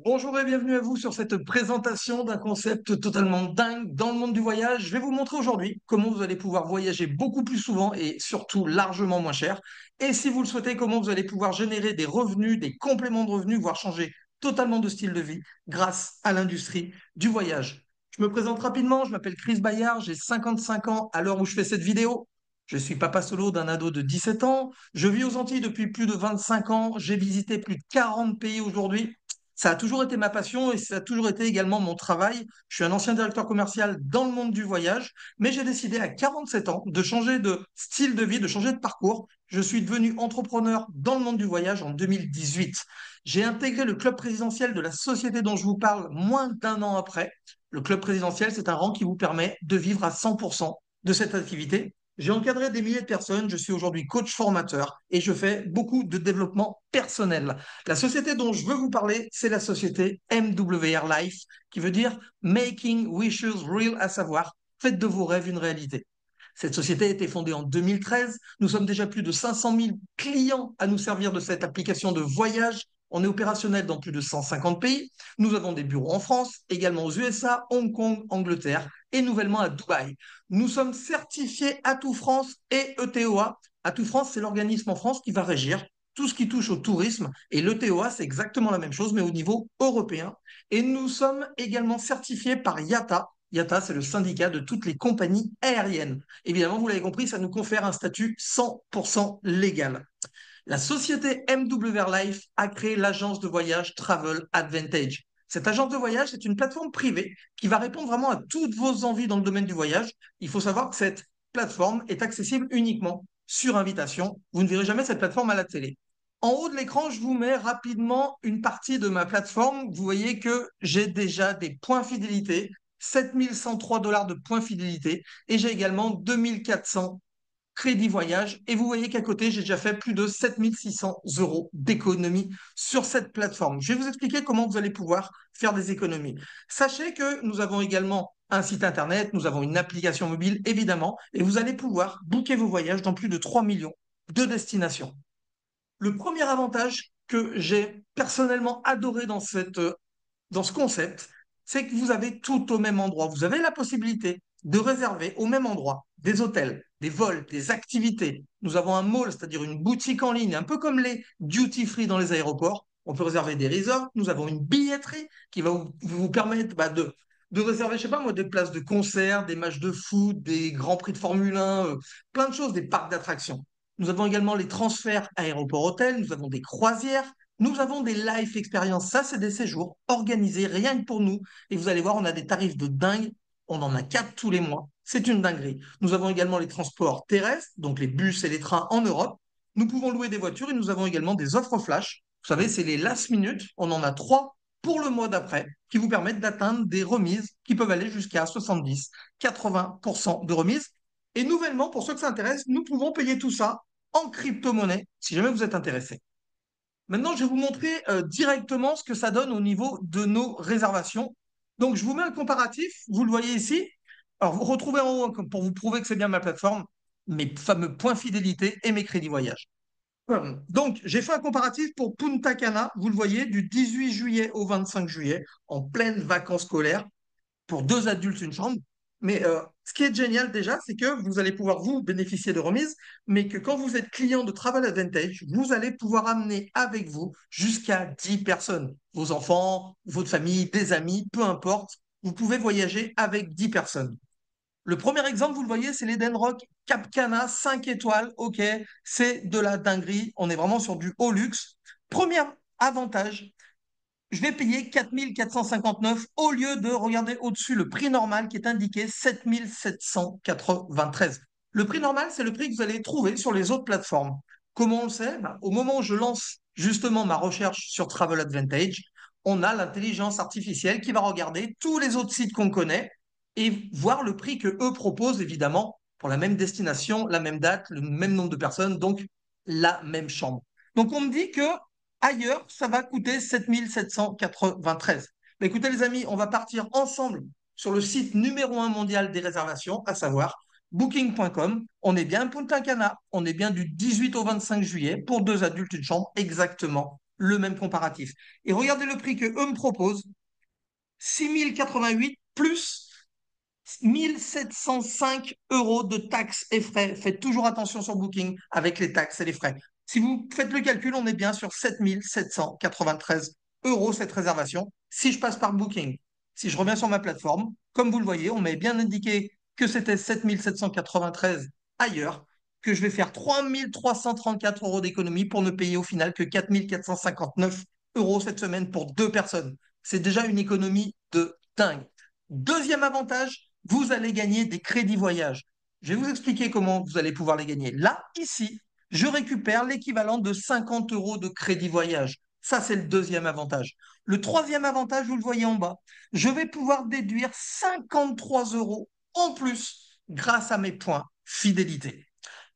Bonjour et bienvenue à vous sur cette présentation d'un concept totalement dingue dans le monde du voyage. Je vais vous montrer aujourd'hui comment vous allez pouvoir voyager beaucoup plus souvent et surtout largement moins cher. Et si vous le souhaitez, comment vous allez pouvoir générer des revenus, des compléments de revenus, voire changer totalement de style de vie grâce à l'industrie du voyage. Je me présente rapidement, je m'appelle Chris Bayard, j'ai 55 ans à l'heure où je fais cette vidéo. Je suis papa solo d'un ado de 17 ans. Je vis aux Antilles depuis plus de 25 ans. J'ai visité plus de 40 pays aujourd'hui. Ça a toujours été ma passion et ça a toujours été également mon travail. Je suis un ancien directeur commercial dans le monde du voyage, mais j'ai décidé à 47 ans de changer de style de vie, de changer de parcours. Je suis devenu entrepreneur dans le monde du voyage en 2018. J'ai intégré le club présidentiel de la société dont je vous parle moins d'un an après. Le club présidentiel, c'est un rang qui vous permet de vivre à 100% de cette activité. J'ai encadré des milliers de personnes, je suis aujourd'hui coach formateur et je fais beaucoup de développement personnel. La société dont je veux vous parler, c'est la société MWR Life, qui veut dire Making Wishes Real, à savoir faites de vos rêves une réalité. Cette société a été fondée en 2013. Nous sommes déjà plus de 500 000 clients à nous servir de cette application de voyage. On est opérationnel dans plus de 150 pays. Nous avons des bureaux en France, également aux USA, Hong Kong, Angleterre et nouvellement à Dubaï. Nous sommes certifiés Atout France et ETOA. Atout France, c'est l'organisme en France qui va régir tout ce qui touche au tourisme. Et l'ETOA, c'est exactement la même chose, mais au niveau européen. Et nous sommes également certifiés par IATA. IATA, c'est le syndicat de toutes les compagnies aériennes. Évidemment, vous l'avez compris, ça nous confère un statut 100% légal. La société MWR Life a créé l'agence de voyage Travel Advantage. Cette agence de voyage, c'est une plateforme privée qui va répondre vraiment à toutes vos envies dans le domaine du voyage. Il faut savoir que cette plateforme est accessible uniquement sur invitation. Vous ne verrez jamais cette plateforme à la télé. En haut de l'écran, je vous mets rapidement une partie de ma plateforme. Vous voyez que j'ai déjà des points fidélité, 7 103 $ de points fidélité, et j'ai également 2 400 crédit voyage. Et vous voyez qu'à côté, j'ai déjà fait plus de 7 600 € d'économies sur cette plateforme. Je vais vous expliquer comment vous allez pouvoir faire des économies. Sachez que nous avons également un site internet, nous avons une application mobile, évidemment, et vous allez pouvoir booker vos voyages dans plus de 3 millions de destinations. Le premier avantage que j'ai personnellement adoré dans ce concept, c'est que vous avez tout au même endroit. Vous avez la possibilité de réserver au même endroit des hôtels, des vols, des activités. Nous avons un mall, c'est-à-dire une boutique en ligne, un peu comme les duty-free dans les aéroports. On peut réserver des resorts. Nous avons une billetterie qui va vous permettre de réserver, je sais pas moi, des places de concert, des matchs de foot, des grands prix de Formule 1, plein de choses, des parcs d'attractions. Nous avons également les transferts aéroport-hôtel, nous avons des croisières, nous avons des life expériences. Ça, c'est des séjours organisés rien que pour nous. Et vous allez voir, on a des tarifs de dingue. On en a 4 tous les mois. C'est une dinguerie. Nous avons également les transports terrestres, donc les bus et les trains en Europe. Nous pouvons louer des voitures et nous avons également des offres flash. Vous savez, c'est les last minute. On en a 3 pour le mois d'après qui vous permettent d'atteindre des remises qui peuvent aller jusqu'à 70, 80% de remises. Et nouvellement, pour ceux que ça intéresse, nous pouvons payer tout ça en crypto-monnaie si jamais vous êtes intéressé. Maintenant, je vais vous montrer directement ce que ça donne au niveau de nos réservations. Donc, je vous mets un comparatif. Vous le voyez ici. Alors, vous retrouvez en haut, hein, pour vous prouver que c'est bien ma plateforme, mes fameux points fidélité et mes crédits voyage. Donc, j'ai fait un comparatif pour Punta Cana, vous le voyez, du 18 juillet au 25 juillet, en pleine vacances scolaires pour 2 adultes, une chambre. Mais ce qui est génial déjà, c'est que vous allez pouvoir vous bénéficier de remises, mais que quand vous êtes client de Travel Advantage, vous allez pouvoir amener avec vous jusqu'à 10 personnes. Vos enfants, votre famille, des amis, peu importe. Vous pouvez voyager avec 10 personnes. Le premier exemple, vous le voyez, c'est l'Eden Rock Cap Cana, 5 étoiles. OK, c'est de la dinguerie. On est vraiment sur du haut luxe. Premier avantage, je vais payer 4 459 au lieu de regarder au-dessus le prix normal qui est indiqué 7 793. Le prix normal, c'est le prix que vous allez trouver sur les autres plateformes. Comment on le sait? Ben, au moment où je lance justement ma recherche sur Travel Advantage, on a l'intelligence artificielle qui va regarder tous les autres sites qu'on connaît et voir le prix que eux proposent, évidemment, pour la même destination, la même date, le même nombre de personnes, donc la même chambre. Donc on me dit que ailleurs, ça va coûter 7 793. Mais écoutez, les amis, on va partir ensemble sur le site numéro 1 mondial des réservations, à savoir booking.com. On est bien à Punta Cana, on est bien du 18 au 25 juillet pour 2 adultes, une chambre, exactement le même comparatif. Et regardez le prix que eux me proposent, 6 088 plus 1 705 € de taxes et frais. Faites toujours attention sur Booking avec les taxes et les frais. Si vous faites le calcul, on est bien sur 7 793 € cette réservation si je passe par Booking. Si je reviens sur ma plateforme, comme vous le voyez, on m'avait bien indiqué que c'était 7 793 ailleurs, que je vais faire 3 334 € d'économie pour ne payer au final que 4 459 € cette semaine pour deux personnes. C'est déjà une économie de dingue. Deuxième avantage, vous allez gagner des crédits voyage. Je vais vous expliquer comment vous allez pouvoir les gagner. Là, ici, je récupère l'équivalent de 50 € de crédit voyage. Ça, c'est le deuxième avantage. Le troisième avantage, vous le voyez en bas, je vais pouvoir déduire 53 € en plus grâce à mes points fidélité.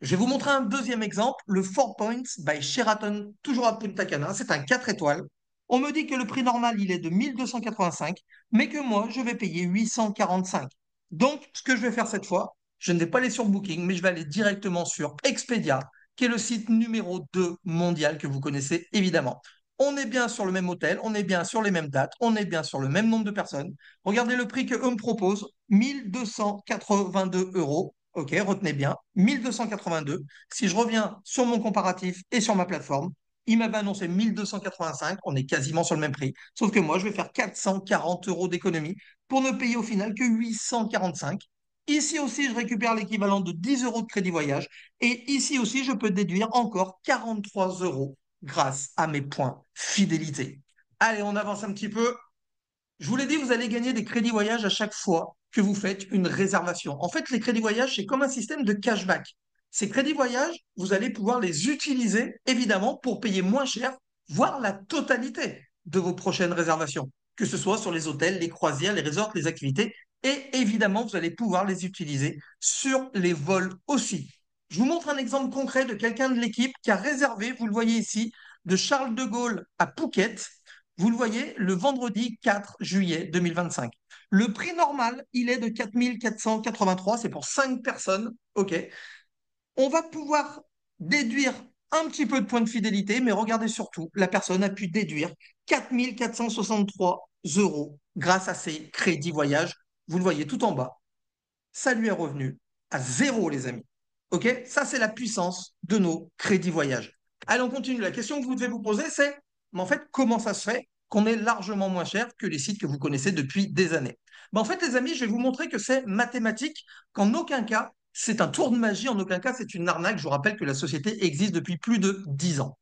Je vais vous montrer un deuxième exemple, le 4 Points by Sheraton, toujours à Punta Cana. C'est un 4 étoiles. On me dit que le prix normal, il est de 1 285, mais que moi, je vais payer 845. Donc, ce que je vais faire cette fois, je ne vais pas aller sur Booking, mais je vais aller directement sur Expedia, qui est le site numéro 2 mondial que vous connaissez évidemment. On est bien sur le même hôtel, on est bien sur les mêmes dates, on est bien sur le même nombre de personnes. Regardez le prix que eux me proposent, 1 282 €. Ok, retenez bien, 1 282. Si je reviens sur mon comparatif et sur ma plateforme, il m'avait annoncé 1 285, on est quasiment sur le même prix. Sauf que moi, je vais faire 440 € d'économie pour ne payer au final que 845. Ici aussi, je récupère l'équivalent de 10 € de crédit voyage. Et ici aussi, je peux déduire encore 43 € grâce à mes points fidélité. Allez, on avance un petit peu. Je vous l'ai dit, vous allez gagner des crédits voyage à chaque fois que vous faites une réservation. En fait, les crédits voyage, c'est comme un système de cashback. Ces crédits voyage, vous allez pouvoir les utiliser, évidemment, pour payer moins cher, voire la totalité de vos prochaines réservations, que ce soit sur les hôtels, les croisières, les resorts, les activités. Et évidemment, vous allez pouvoir les utiliser sur les vols aussi. Je vous montre un exemple concret de quelqu'un de l'équipe qui a réservé, vous le voyez ici, de Charles de Gaulle à Phuket. Vous le voyez, le vendredi 4 juillet 2025. Le prix normal, il est de 4 483. C'est pour 5 personnes. OK. On va pouvoir déduire un petit peu de points de fidélité, mais regardez surtout, la personne a pu déduire 4 463 € grâce à ses crédits voyage. Vous le voyez tout en bas. Ça lui est revenu à zéro, les amis. OK? Ça, c'est la puissance de nos crédits voyage. Allez, on continue. La question que vous devez vous poser, c'est, mais en fait, comment ça se fait qu'on est largement moins cher que les sites que vous connaissez depuis des années? En fait, les amis, je vais vous montrer que c'est mathématique, qu'en aucun cas, c'est un tour de magie, en aucun cas, c'est une arnaque. Je vous rappelle que la société existe depuis plus de 10 ans.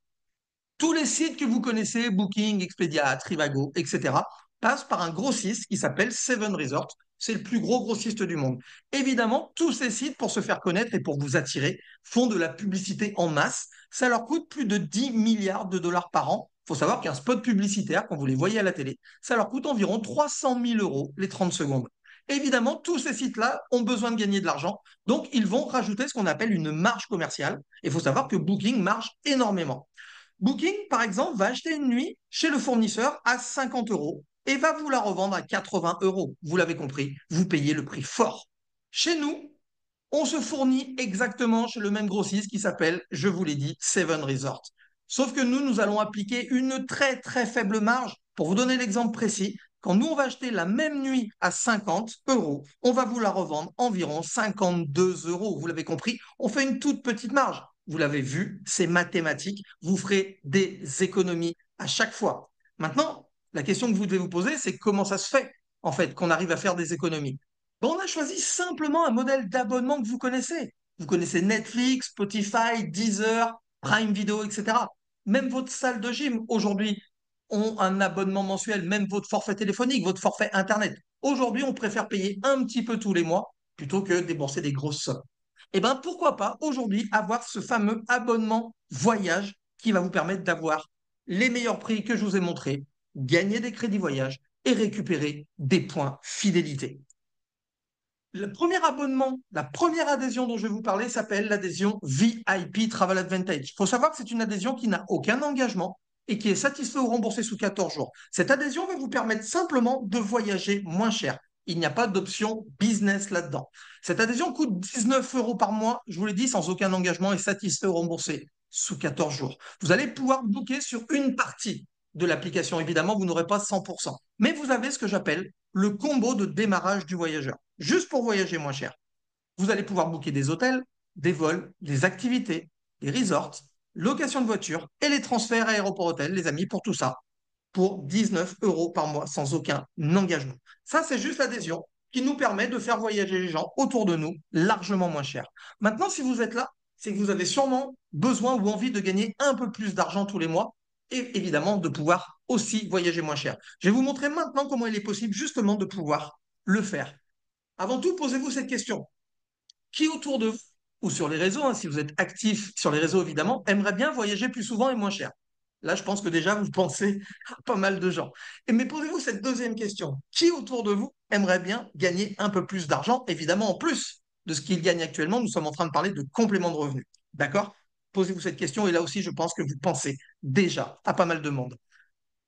Tous les sites que vous connaissez, Booking, Expedia, Trivago, etc., passent par un grossiste qui s'appelle Seven Resort. C'est le plus gros grossiste du monde. Évidemment, tous ces sites, pour se faire connaître et pour vous attirer, font de la publicité en masse. Ça leur coûte plus de 10 milliards de dollars par an. Il faut savoir qu'un spot publicitaire, quand vous les voyez à la télé, ça leur coûte environ 300 000 € les 30 secondes. Évidemment, tous ces sites-là ont besoin de gagner de l'argent, donc ils vont rajouter ce qu'on appelle une marge commerciale. Il faut savoir que Booking marche énormément. Booking, par exemple, va acheter une nuit chez le fournisseur à 50 € et va vous la revendre à 80 €. Vous l'avez compris, vous payez le prix fort. Chez nous, on se fournit exactement chez le même grossiste qui s'appelle, je vous l'ai dit, Seven Resort. Sauf que nous, nous allons appliquer une très très faible marge. Pour vous donner l'exemple précis, quand nous, on va acheter la même nuit à 50 €, on va vous la revendre environ 52 €. Vous l'avez compris, on fait une toute petite marge. Vous l'avez vu, c'est mathématique. Vous ferez des économies à chaque fois. Maintenant, la question que vous devez vous poser, c'est comment ça se fait, en fait, qu'on arrive à faire des économies. Ben, on a choisi simplement un modèle d'abonnement que vous connaissez. Vous connaissez Netflix, Spotify, Deezer, Prime Video, etc. Même votre salle de gym aujourd'hui ont un abonnement mensuel, même votre forfait téléphonique, votre forfait Internet. Aujourd'hui, on préfère payer un petit peu tous les mois plutôt que débourser des grosses sommes. Eh bien, pourquoi pas aujourd'hui avoir ce fameux abonnement voyage qui va vous permettre d'avoir les meilleurs prix que je vous ai montrés, gagner des crédits voyage et récupérer des points fidélité. Le premier abonnement, la première adhésion dont je vais vous parler s'appelle l'adhésion VIP Travel Advantage. Il faut savoir que c'est une adhésion qui n'a aucun engagement et qui est satisfait ou remboursé sous 14 jours. Cette adhésion va vous permettre simplement de voyager moins cher. Il n'y a pas d'option business là-dedans. Cette adhésion coûte 19 € par mois, je vous l'ai dit, sans aucun engagement et satisfait ou remboursé. sous 14 jours. Vous allez pouvoir booker sur une partie de l'application. Évidemment, vous n'aurez pas 100%. Mais vous avez ce que j'appelle le combo de démarrage du voyageur. Juste pour voyager moins cher. Vous allez pouvoir booker des hôtels, des vols, des activités, des resorts, location de voiture et les transferts aéroport-hôtel, les amis, pour tout ça, pour 19 euros par mois sans aucun engagement. Ça, c'est juste l'adhésion qui nous permet de faire voyager les gens autour de nous largement moins cher. Maintenant, si vous êtes là, c'est que vous avez sûrement besoin ou envie de gagner un peu plus d'argent tous les mois et évidemment de pouvoir aussi voyager moins cher. Je vais vous montrer maintenant comment il est possible justement de pouvoir le faire. Avant tout, posez-vous cette question. Qui autour de vous, ou sur les réseaux, hein, si vous êtes actif sur les réseaux évidemment, aimerait bien voyager plus souvent et moins cher? Là, je pense que déjà, vous pensez à pas mal de gens. Mais posez-vous cette deuxième question. Qui autour de vous aimerait bien gagner un peu plus d'argent, évidemment, en plus de ce qu'il gagne actuellement? Nous sommes en train de parler de complément de revenus. D'accord? Posez-vous cette question et là aussi, je pense que vous pensez déjà à pas mal de monde.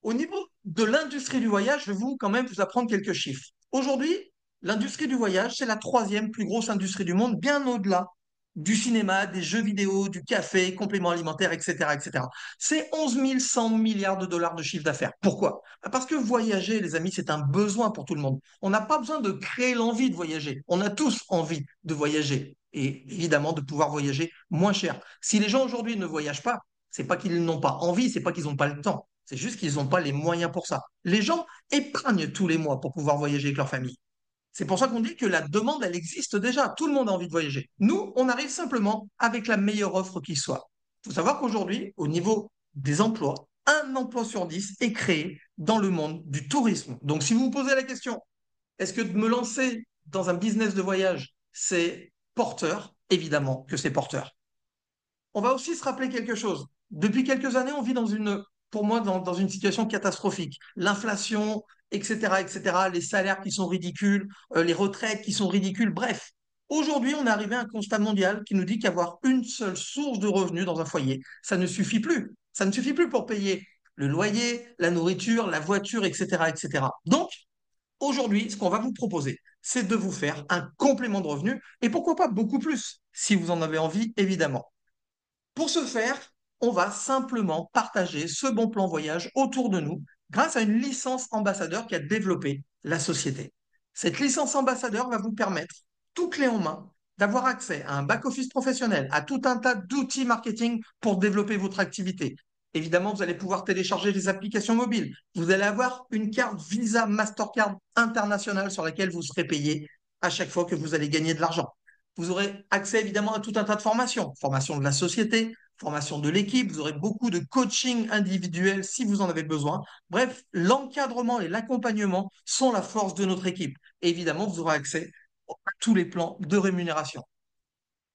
Au niveau de l'industrie du voyage, je vais vous quand même vous apprendre quelques chiffres. Aujourd'hui, l'industrie du voyage, c'est la troisième plus grosse industrie du monde, bien au-delà du cinéma, des jeux vidéo, du café, compléments alimentaires, etc., etc. C'est 11 100 milliards de dollars de chiffre d'affaires. Pourquoi? Parce que voyager, les amis, c'est un besoin pour tout le monde. On n'a pas besoin de créer l'envie de voyager. On a tous envie de voyager et évidemment de pouvoir voyager moins cher. Si les gens aujourd'hui ne voyagent pas, c'est pas qu'ils n'ont pas envie, c'est pas qu'ils n'ont pas le temps. C'est juste qu'ils n'ont pas les moyens pour ça. Les gens épargnent tous les mois pour pouvoir voyager avec leur famille. C'est pour ça qu'on dit que la demande, elle existe déjà. Tout le monde a envie de voyager. Nous, on arrive simplement avec la meilleure offre qui soit. Il faut savoir qu'aujourd'hui, au niveau des emplois, un emploi sur 10 est créé dans le monde du tourisme. Donc, si vous vous posez la question, est-ce que de me lancer dans un business de voyage, c'est porteur? Évidemment que c'est porteur. On va aussi se rappeler quelque chose. Depuis quelques années, on vit pour moi, dans une situation catastrophique. L'inflation, etc., etc., les salaires qui sont ridicules, les retraites qui sont ridicules. Bref, aujourd'hui, on est arrivé à un constat mondial qui nous dit qu'avoir une seule source de revenus dans un foyer, ça ne suffit plus. Ça ne suffit plus pour payer le loyer, la nourriture, la voiture, etc., etc. Donc, aujourd'hui, ce qu'on va vous proposer, c'est de vous faire un complément de revenus et pourquoi pas beaucoup plus, si vous en avez envie, évidemment. Pour ce faire, on va simplement partager ce bon plan voyage autour de nous grâce à une licence ambassadeur qui a développé la société. Cette licence ambassadeur va vous permettre, tout clé en main, d'avoir accès à un back-office professionnel, à tout un tas d'outils marketing pour développer votre activité. Évidemment, vous allez pouvoir télécharger des applications mobiles. Vous allez avoir une carte Visa Mastercard internationale sur laquelle vous serez payé à chaque fois que vous allez gagner de l'argent. Vous aurez accès évidemment à tout un tas de formations. Formation de la société, formation de l'équipe, vous aurez beaucoup de coaching individuel si vous en avez besoin. Bref, l'encadrement et l'accompagnement sont la force de notre équipe. Et évidemment, vous aurez accès à tous les plans de rémunération.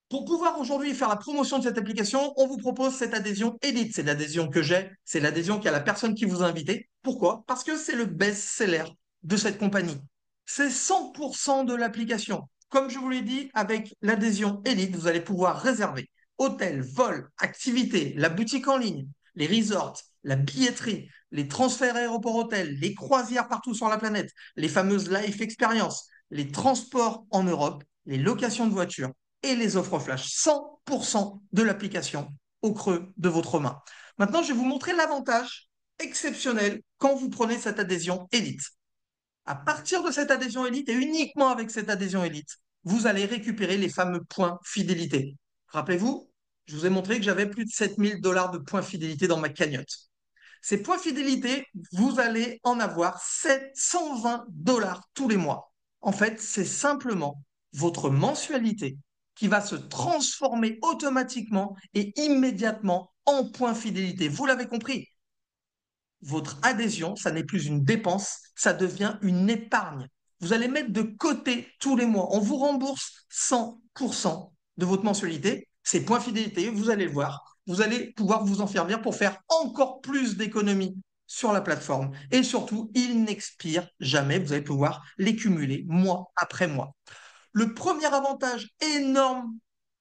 Pour pouvoir aujourd'hui faire la promotion de cette application, on vous propose cette adhésion Elite. C'est l'adhésion que j'ai, c'est l'adhésion qu'a la personne qui vous a invité. Pourquoi? Parce que c'est le best-seller de cette compagnie. C'est 100% de l'application. Comme je vous l'ai dit, avec l'adhésion Elite, vous allez pouvoir réserver hôtel, vol, activités, la boutique en ligne, les resorts, la billetterie, les transferts aéroport-hôtel, les croisières partout sur la planète, les fameuses life experiences, les transports en Europe, les locations de voitures et les offres flash. 100% de l'application au creux de votre main. Maintenant, je vais vous montrer l'avantage exceptionnel quand vous prenez cette adhésion Elite. À partir de cette adhésion Elite et uniquement avec cette adhésion Elite, vous allez récupérer les fameux points fidélité. Rappelez-vous, je vous ai montré que j'avais plus de 7000 dollars de points fidélité dans ma cagnotte. Ces points fidélité, vous allez en avoir 720 dollars tous les mois. En fait, c'est simplement votre mensualité qui va se transformer automatiquement et immédiatement en points fidélité. Vous l'avez compris, votre adhésion, ça n'est plus une dépense, ça devient une épargne. Vous allez mettre de côté tous les mois. On vous rembourse 100% de votre mensualité. Ces points fidélité, vous allez le voir, vous allez pouvoir vous en servir pour faire encore plus d'économies sur la plateforme. Et surtout, ils n'expirent jamais. Vous allez pouvoir les cumuler mois après mois. Le premier avantage énorme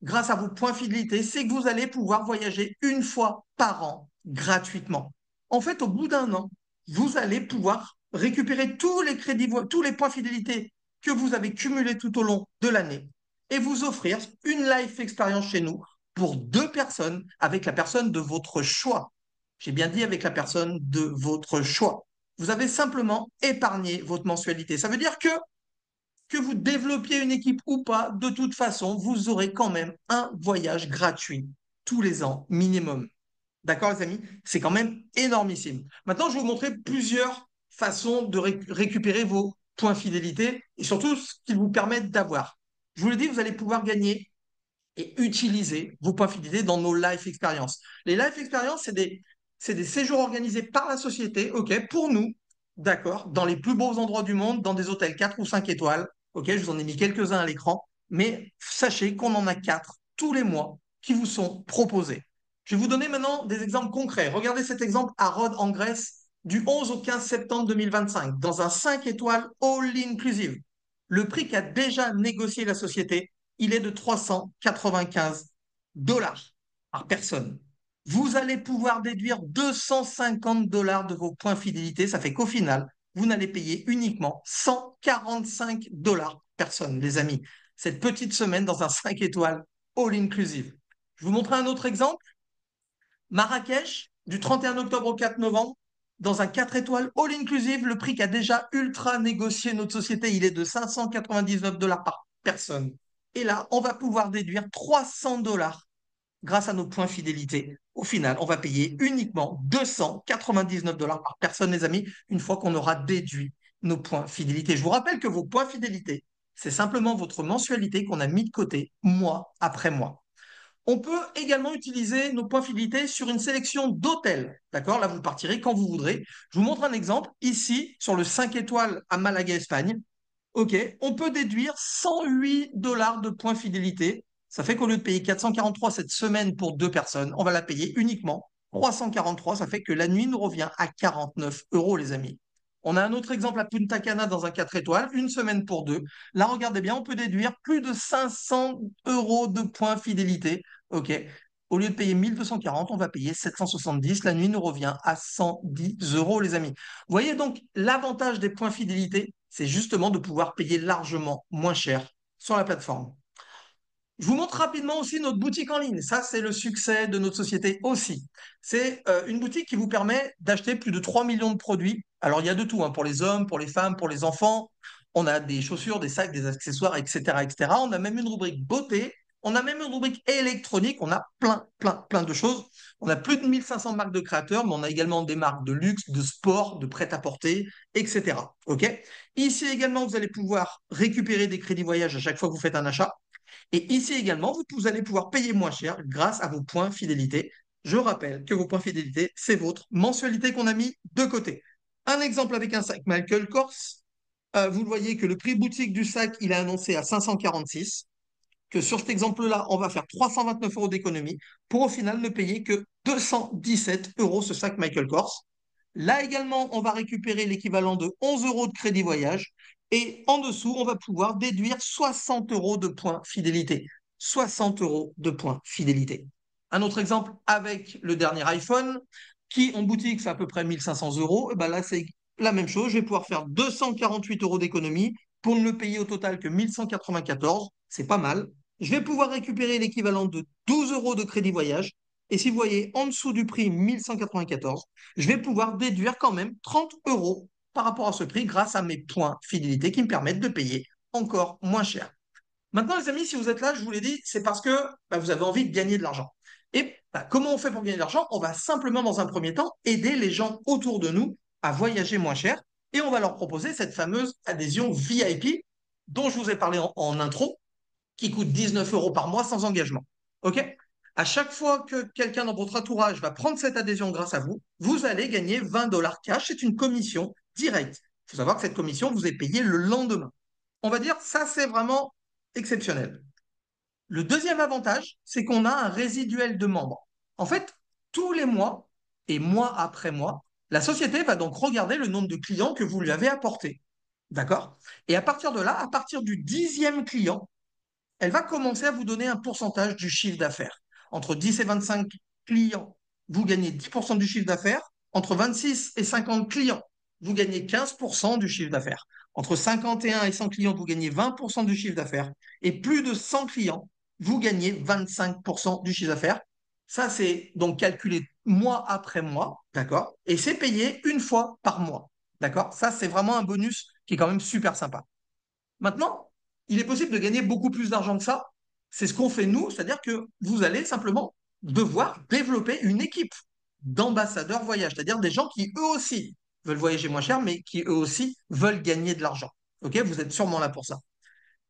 grâce à vos points fidélité, c'est que vous allez pouvoir voyager une fois par an gratuitement. En fait, au bout d'un an, vous allez pouvoir récupérer tous les crédits, tous les points fidélité que vous avez cumulés tout au long de l'année et vous offrir une life expérience chez nous pour 2 personnes avec la personne de votre choix. J'ai bien dit avec la personne de votre choix. Vous avez simplement épargné votre mensualité. Ça veut dire que vous développiez une équipe ou pas, de toute façon, vous aurez quand même un voyage gratuit tous les ans minimum. D'accord, les amis? C'est quand même énormissime. Maintenant, je vais vous montrer plusieurs façons de récupérer vos points fidélité et surtout ce qu'ils vous permettent d'avoir. Je vous l'ai dit, vous allez pouvoir gagner et utiliser vos points fidélité dans nos life experiences. Les life experiences, c'est des séjours organisés par la société, ok, pour nous, d'accord, dans les plus beaux endroits du monde, dans des hôtels 4 ou 5 étoiles, ok, je vous en ai mis quelques-uns à l'écran, mais sachez qu'on en a 4 tous les mois qui vous sont proposés. Je vais vous donner maintenant des exemples concrets. Regardez cet exemple à Rhodes en Grèce du 11 au 15 septembre 2025 dans un 5 étoiles all-inclusive. Le prix qu'a déjà négocié la société, il est de 395 dollars par personne. Vous allez pouvoir déduire 250 dollars de vos points fidélité. Ça fait qu'au final, vous n'allez payer uniquement 145 dollars par personne, les amis. Cette petite semaine dans un 5 étoiles all-inclusive. Je vous montre un autre exemple. Marrakech, du 31 octobre au 4 novembre, dans un 4 étoiles all-inclusive, le prix qu'a déjà ultra négocié notre société, il est de 599 dollars par personne. Et là, on va pouvoir déduire 300 dollars grâce à nos points fidélité. Au final, on va payer uniquement 299 dollars par personne, les amis, une fois qu'on aura déduit nos points fidélité. Je vous rappelle que vos points fidélité, c'est simplement votre mensualité qu'on a mis de côté mois après mois. On peut également utiliser nos points fidélité sur une sélection d'hôtels. D'accord? Là, vous partirez quand vous voudrez. Je vous montre un exemple. Ici, sur le 5 étoiles à Malaga, Espagne, OK, on peut déduire 108 dollars de points fidélité. Ça fait qu'au lieu de payer 443 cette semaine pour 2 personnes, on va la payer uniquement 343. Ça fait que la nuit nous revient à 49 euros, les amis. On a un autre exemple à Punta Cana dans un 4 étoiles, une semaine pour 2. Là, regardez bien, on peut déduire plus de 500 euros de points fidélité. OK. Au lieu de payer 1240, on va payer 770. La nuit nous revient à 110 euros, les amis. Vous voyez donc l'avantage des points fidélité, c'est justement de pouvoir payer largement moins cher sur la plateforme. Je vous montre rapidement aussi notre boutique en ligne. Ça, c'est le succès de notre société aussi. C'est une boutique qui vous permet d'acheter plus de 3 millions de produits. Alors, il y a de tout, hein, pour les hommes, pour les femmes, pour les enfants. On a des chaussures, des sacs, des accessoires, etc., etc. On a même une rubrique beauté. On a même une rubrique électronique. On a plein, plein, plein de choses. On a plus de 1500 marques de créateurs, mais on a également des marques de luxe, de sport, de prêt-à-porter, etc. OK? Ici également, vous allez pouvoir récupérer des crédits voyage à chaque fois que vous faites un achat. Et ici également, vous allez pouvoir payer moins cher grâce à vos points fidélité. Je rappelle que vos points fidélité, c'est votre mensualité qu'on a mis de côté. Un exemple avec un sac Michael Kors. Vous le voyez que le prix boutique du sac, il est annoncé à 546. Que sur cet exemple-là, on va faire 329 euros d'économie pour au final ne payer que 217 euros ce sac Michael Kors. Là également, on va récupérer l'équivalent de 11 euros de crédit voyage. Et en dessous, on va pouvoir déduire 60 euros de points fidélité. 60 euros de points fidélité. Un autre exemple avec le dernier iPhone, qui en boutique fait à peu près 1500 euros. Et ben là, c'est la même chose. Je vais pouvoir faire 248 euros d'économie pour ne le payer au total que 1194. C'est pas mal. Je vais pouvoir récupérer l'équivalent de 12 euros de crédit voyage. Et si vous voyez en dessous du prix 1194, je vais pouvoir déduire quand même 30 euros par rapport à ce prix grâce à mes points fidélité qui me permettent de payer encore moins cher. Maintenant, les amis, si vous êtes là, je vous l'ai dit, c'est parce que vous avez envie de gagner de l'argent. Et comment on fait pour gagner de l'argent? On va simplement, dans un premier temps, aider les gens autour de nous à voyager moins cher et on va leur proposer cette fameuse adhésion VIP dont je vous ai parlé en intro, qui coûte 19 euros par mois sans engagement. OK? À chaque fois que quelqu'un dans votre entourage va prendre cette adhésion grâce à vous, vous allez gagner 20 dollars cash. C'est une commission directe. Il faut savoir que cette commission vous est payée le lendemain. On va dire, ça, c'est vraiment exceptionnel. Le deuxième avantage, c'est qu'on a un résiduel de membres. En fait, tous les mois et mois après mois, la société va donc regarder le nombre de clients que vous lui avez apportés. D'accord? Et à partir de là, à partir du 10e client, elle va commencer à vous donner un pourcentage du chiffre d'affaires. Entre 10 et 25 clients, vous gagnez 10% du chiffre d'affaires. Entre 26 et 50 clients, vous gagnez 15% du chiffre d'affaires. Entre 51 et 100 clients, vous gagnez 20% du chiffre d'affaires. Et plus de 100 clients, vous gagnez 25% du chiffre d'affaires. Ça, c'est donc calculé mois après mois, d'accord? Et c'est payé une fois par mois, d'accord? Ça, c'est vraiment un bonus qui est quand même super sympa. Maintenant, il est possible de gagner beaucoup plus d'argent que ça. C'est ce qu'on fait nous, c'est-à-dire que vous allez simplement devoir développer une équipe d'ambassadeurs voyage, c'est-à-dire des gens qui eux aussi veulent voyager moins cher, mais qui eux aussi veulent gagner de l'argent. Ok, vous êtes sûrement là pour ça.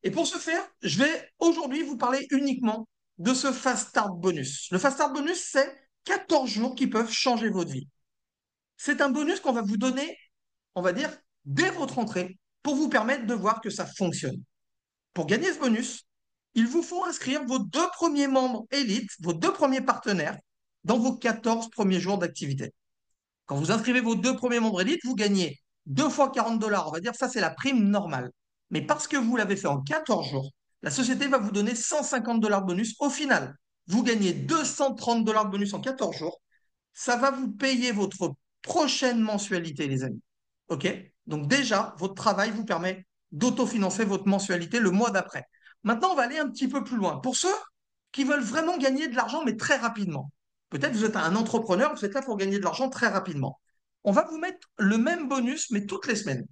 Et pour ce faire, je vais aujourd'hui vous parler uniquement de ce Fast Start Bonus. Le Fast Start Bonus, c'est 14 jours qui peuvent changer votre vie. C'est un bonus qu'on va vous donner, on va dire, dès votre entrée pour vous permettre de voir que ça fonctionne. Pour gagner ce bonus, il vous faut inscrire vos deux premiers membres élites, vos deux premiers partenaires, dans vos 14 premiers jours d'activité. Quand vous inscrivez vos deux premiers membres élites, vous gagnez 2 fois 40 $. On va dire ça, c'est la prime normale. Mais parce que vous l'avez fait en 14 jours, la société va vous donner 150 $ de bonus. Au final, vous gagnez 230 $ de bonus en 14 jours. Ça va vous payer votre prochaine mensualité, les amis. OK? Donc déjà, votre travail vous permet d'autofinancer votre mensualité le mois d'après. Maintenant, on va aller un petit peu plus loin. Pour ceux qui veulent vraiment gagner de l'argent, mais très rapidement. Peut-être vous êtes un entrepreneur, vous êtes là pour gagner de l'argent très rapidement. On va vous mettre le même bonus, mais toutes les semaines.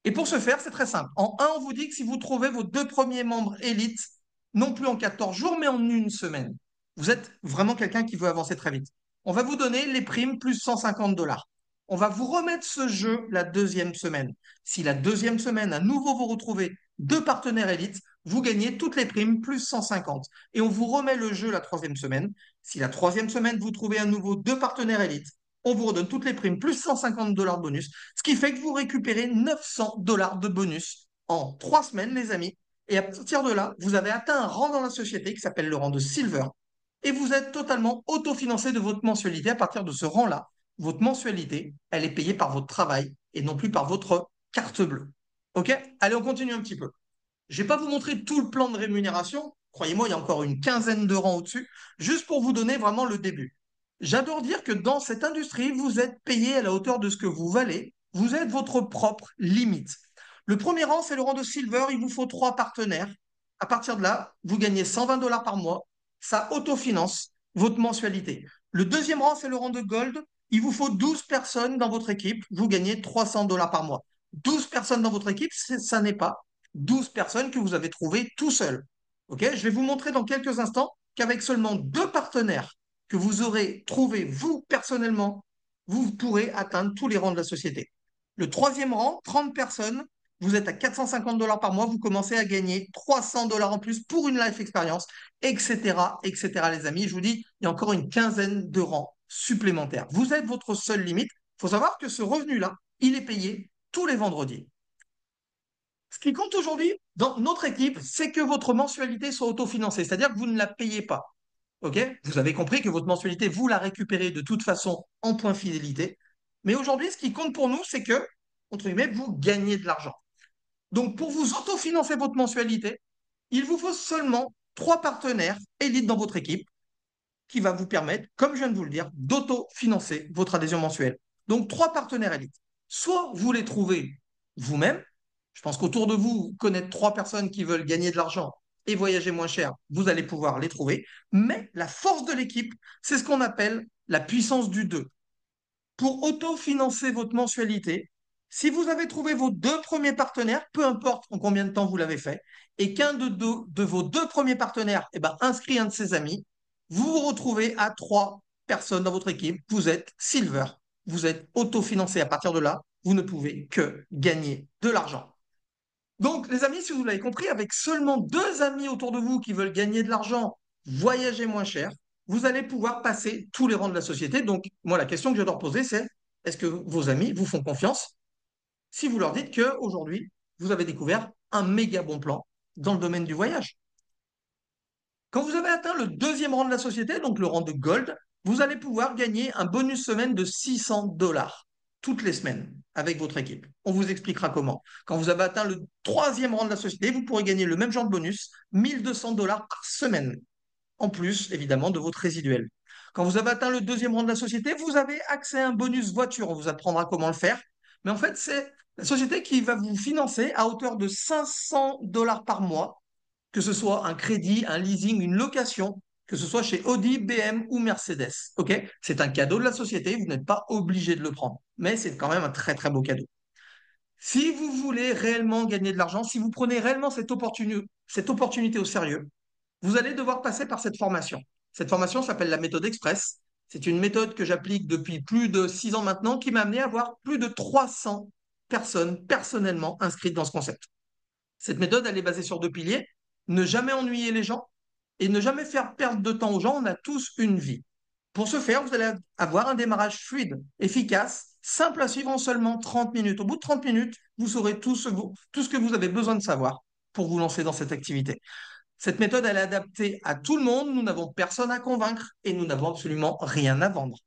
Et pour ce faire, c'est très simple. En un, on vous dit que si vous trouvez vos deux premiers membres élites, non plus en 14 jours, mais en une semaine, vous êtes vraiment quelqu'un qui veut avancer très vite. On va vous donner les primes plus 150 $. On va vous remettre ce jeu la deuxième semaine. Si la deuxième semaine, à nouveau, vous retrouvez deux partenaires élites, vous gagnez toutes les primes plus 150. Et on vous remet le jeu la troisième semaine. Si la troisième semaine, vous trouvez à nouveau deux partenaires élites, on vous redonne toutes les primes plus 150 $ de bonus, ce qui fait que vous récupérez 900 $ de bonus en 3 semaines, les amis. Et à partir de là, vous avez atteint un rang dans la société qui s'appelle le rang de Silver. Et vous êtes totalement autofinancé de votre mensualité. À partir de ce rang-là, votre mensualité, elle est payée par votre travail et non plus par votre carte bleue. OK? Allez, on continue un petit peu. Je ne vais pas vous montrer tout le plan de rémunération. Croyez-moi, il y a encore une quinzaine de rangs au-dessus, juste pour vous donner vraiment le début. J'adore dire que dans cette industrie, vous êtes payé à la hauteur de ce que vous valez. Vous êtes votre propre limite. Le premier rang, c'est le rang de Silver. Il vous faut 3 partenaires. À partir de là, vous gagnez 120 $ par mois. Ça autofinance votre mensualité. Le deuxième rang, c'est le rang de Gold. Il vous faut 12 personnes dans votre équipe. Vous gagnez 300 $ par mois. 12 personnes dans votre équipe, ça n'est pas 12 personnes que vous avez trouvées tout seul. Ok, je vais vous montrer dans quelques instants qu'avec seulement 2 partenaires que vous aurez trouvés vous personnellement, vous pourrez atteindre tous les rangs de la société. Le troisième rang, 30 personnes, vous êtes à 450 $ par mois, vous commencez à gagner 300 $ en plus pour une life expérience, etc., etc., les amis. Je vous dis, il y a encore une quinzaine de rangs supplémentaires. Vous êtes votre seule limite. Il faut savoir que ce revenu-là, il est payé tous les vendredis. Ce qui compte aujourd'hui dans notre équipe, c'est que votre mensualité soit autofinancée, c'est-à-dire que vous ne la payez pas. OK? Vous avez compris que votre mensualité, vous la récupérez de toute façon en points fidélité. Mais aujourd'hui, ce qui compte pour nous, c'est que, entre guillemets, vous gagnez de l'argent. Donc, pour vous autofinancer votre mensualité, il vous faut seulement 3 partenaires élites dans votre équipe qui va vous permettre, comme je viens de vous le dire, d'autofinancer votre adhésion mensuelle. Donc, 3 partenaires élites. Soit vous les trouvez vous-même. Je pense qu'autour de vous, connaître 3 personnes qui veulent gagner de l'argent et voyager moins cher, vous allez pouvoir les trouver. Mais la force de l'équipe, c'est ce qu'on appelle la puissance du 2. Pour autofinancer votre mensualité, si vous avez trouvé vos 2 premiers partenaires, peu importe en combien de temps vous l'avez fait, et qu'un de vos 2 premiers partenaires inscrit un de ses amis, vous vous retrouvez à 3 personnes dans votre équipe. Vous êtes silver. Vous êtes autofinancé. À partir de là, vous ne pouvez que gagner de l'argent. Donc, les amis, si vous l'avez compris, avec seulement 2 amis autour de vous qui veulent gagner de l'argent, voyager moins cher, vous allez pouvoir passer tous les rangs de la société. Donc, moi, la question que je dois poser, c'est est-ce que vos amis vous font confiance si vous leur dites qu'aujourd'hui, vous avez découvert un méga bon plan dans le domaine du voyage? Quand vous avez atteint le deuxième rang de la société, donc le rang de Gold, vous allez pouvoir gagner un bonus semaine de 600 $ toutes les semaines avec votre équipe. On vous expliquera comment. Quand vous avez atteint le troisième rang de la société, vous pourrez gagner le même genre de bonus, 1 200 $ par semaine, en plus évidemment de votre résiduel. Quand vous avez atteint le deuxième rang de la société, vous avez accès à un bonus voiture. On vous apprendra comment le faire. Mais en fait, c'est la société qui va vous financer à hauteur de 500 $ par mois que ce soit un crédit, un leasing, une location, que ce soit chez Audi, BM ou Mercedes. Ok? C'est un cadeau de la société, vous n'êtes pas obligé de le prendre, mais c'est quand même un très très beau cadeau. Si vous voulez réellement gagner de l'argent, si vous prenez réellement cette opportunité au sérieux, vous allez devoir passer par cette formation. Cette formation s'appelle la méthode Express. C'est une méthode que j'applique depuis plus de 6 ans maintenant qui m'a amené à avoir plus de 300 personnes personnellement inscrites dans ce concept. Cette méthode, elle est basée sur deux piliers. Ne jamais ennuyer les gens et ne jamais faire perdre de temps aux gens. On a tous une vie. Pour ce faire, vous allez avoir un démarrage fluide, efficace, simple à suivre en seulement 30 minutes. Au bout de 30 minutes, vous saurez tout ce que vous avez besoin de savoir pour vous lancer dans cette activité. Cette méthode, elle est adaptée à tout le monde. Nous n'avons personne à convaincre et nous n'avons absolument rien à vendre.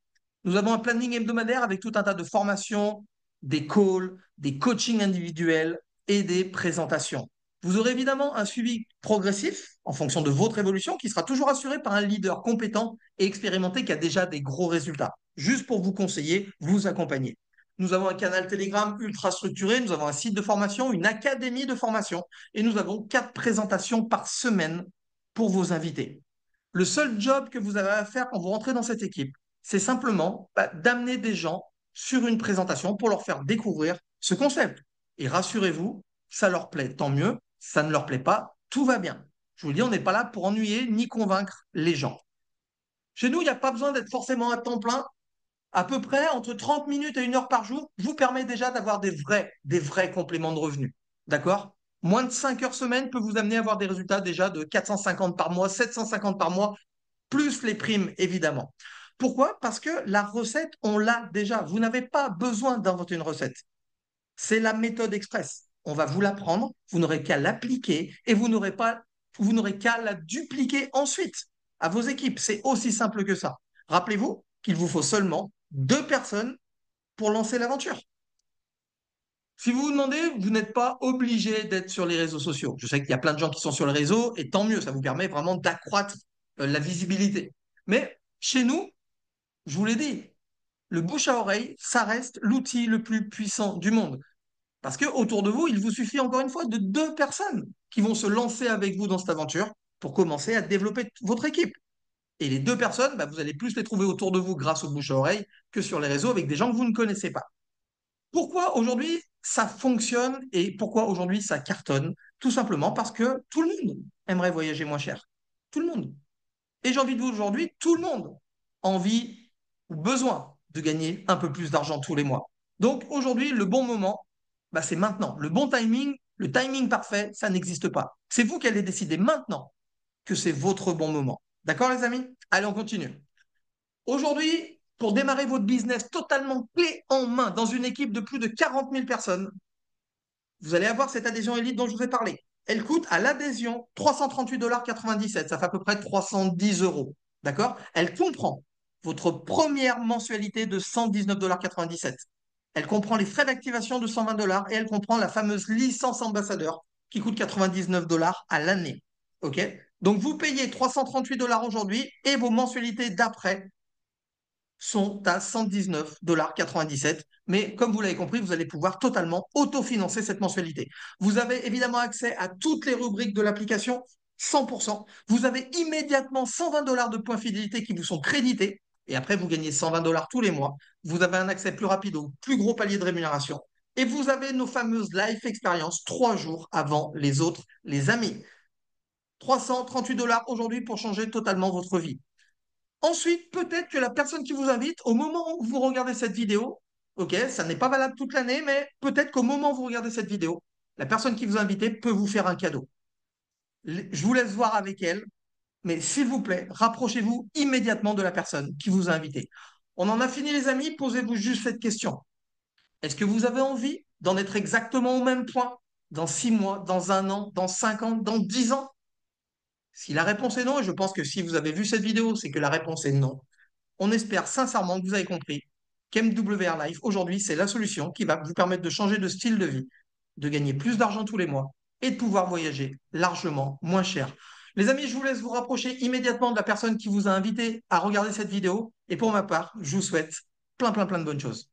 Nous avons un planning hebdomadaire avec tout un tas de formations, des calls, des coachings individuels et des présentations. Vous aurez évidemment un suivi progressif en fonction de votre évolution qui sera toujours assuré par un leader compétent et expérimenté qui a déjà des gros résultats, juste pour vous conseiller, vous accompagner. Nous avons un canal Telegram ultra structuré, nous avons un site de formation, une académie de formation et nous avons 4 présentations par semaine pour vos invités. Le seul job que vous avez à faire quand vous rentrez dans cette équipe, c'est simplement d'amener des gens sur une présentation pour leur faire découvrir ce concept. Et rassurez-vous, ça leur plaît, tant mieux. Ça ne leur plaît pas, tout va bien. Je vous le dis, on n'est pas là pour ennuyer ni convaincre les gens. Chez nous, il n'y a pas besoin d'être forcément à temps plein. À peu près entre 30 minutes et 1 heure par jour vous permet déjà d'avoir des vrais compléments de revenus. D'accord? Moins de 5 heures semaine peut vous amener à avoir des résultats déjà de 450 par mois, 750 par mois, plus les primes, évidemment. Pourquoi? Parce que la recette, on l'a déjà. Vous n'avez pas besoin d'inventer une recette. C'est la méthode express. On va vous l'apprendre, vous n'aurez qu'à l'appliquer et vous n'aurez qu'à la dupliquer ensuite à vos équipes. C'est aussi simple que ça. Rappelez-vous qu'il vous faut seulement 2 personnes pour lancer l'aventure. Si vous vous demandez, vous n'êtes pas obligé d'être sur les réseaux sociaux. Je sais qu'il y a plein de gens qui sont sur les réseaux et tant mieux, ça vous permet vraiment d'accroître la visibilité. Mais chez nous, je vous l'ai dit, le bouche à oreille, ça reste l'outil le plus puissant du monde. Parce que autour de vous, il vous suffit encore une fois de 2 personnes qui vont se lancer avec vous dans cette aventure pour commencer à développer votre équipe. Et les 2 personnes, vous allez plus les trouver autour de vous grâce au bouche à oreille que sur les réseaux avec des gens que vous ne connaissez pas. Pourquoi aujourd'hui ça fonctionne et pourquoi aujourd'hui ça cartonne? Tout simplement parce que tout le monde aimerait voyager moins cher. Tout le monde. Et j'ai envie de vous aujourd'hui, tout le monde a envie ou besoin de gagner un peu plus d'argent tous les mois. Donc aujourd'hui, le bon moment, c'est maintenant. Le bon timing, le timing parfait, ça n'existe pas. C'est vous qui allez décider maintenant que c'est votre bon moment. D'accord les amis? Allez, on continue. Aujourd'hui, pour démarrer votre business totalement clé en main dans une équipe de plus de 40 000 personnes, vous allez avoir cette adhésion élite dont je vous ai parlé. Elle coûte à l'adhésion 338,97 $. Ça fait à peu près 310 euros. D'accord? Elle comprend votre première mensualité de 119,97 $. Elle comprend les frais d'activation de 120 $ et elle comprend la fameuse licence ambassadeur qui coûte 99 $ à l'année. OK? Donc vous payez 338 $ aujourd'hui et vos mensualités d'après sont à 119,97 $. Mais comme vous l'avez compris, vous allez pouvoir totalement autofinancer cette mensualité. Vous avez évidemment accès à toutes les rubriques de l'application, 100%. Vous avez immédiatement 120 $ de points fidélité qui vous sont crédités. Et après, vous gagnez 120 $ tous les mois. Vous avez un accès plus rapide au plus gros palier de rémunération. Et vous avez nos fameuses live expériences 3 jours avant les autres, les amis. 338 $ aujourd'hui pour changer totalement votre vie. Ensuite, peut-être que la personne qui vous invite, au moment où vous regardez cette vidéo, ok, ça n'est pas valable toute l'année, mais peut-être qu'au moment où vous regardez cette vidéo, la personne qui vous a invité peut vous faire un cadeau. Je vous laisse voir avec elle, mais s'il vous plaît, rapprochez-vous immédiatement de la personne qui vous a invité. On en a fini, les amis. Posez-vous juste cette question. Est-ce que vous avez envie d'en être exactement au même point dans 6 mois, dans 1 an, dans 5 ans, dans 10 ans? Si la réponse est non, et je pense que si vous avez vu cette vidéo, c'est que la réponse est non. On espère sincèrement que vous avez compris qu'MWR Life, aujourd'hui, c'est la solution qui va vous permettre de changer de style de vie, de gagner plus d'argent tous les mois et de pouvoir voyager largement moins cher. Les amis, je vous laisse vous rapprocher immédiatement de la personne qui vous a invité à regarder cette vidéo. Et pour ma part, je vous souhaite plein, plein, plein de bonnes choses.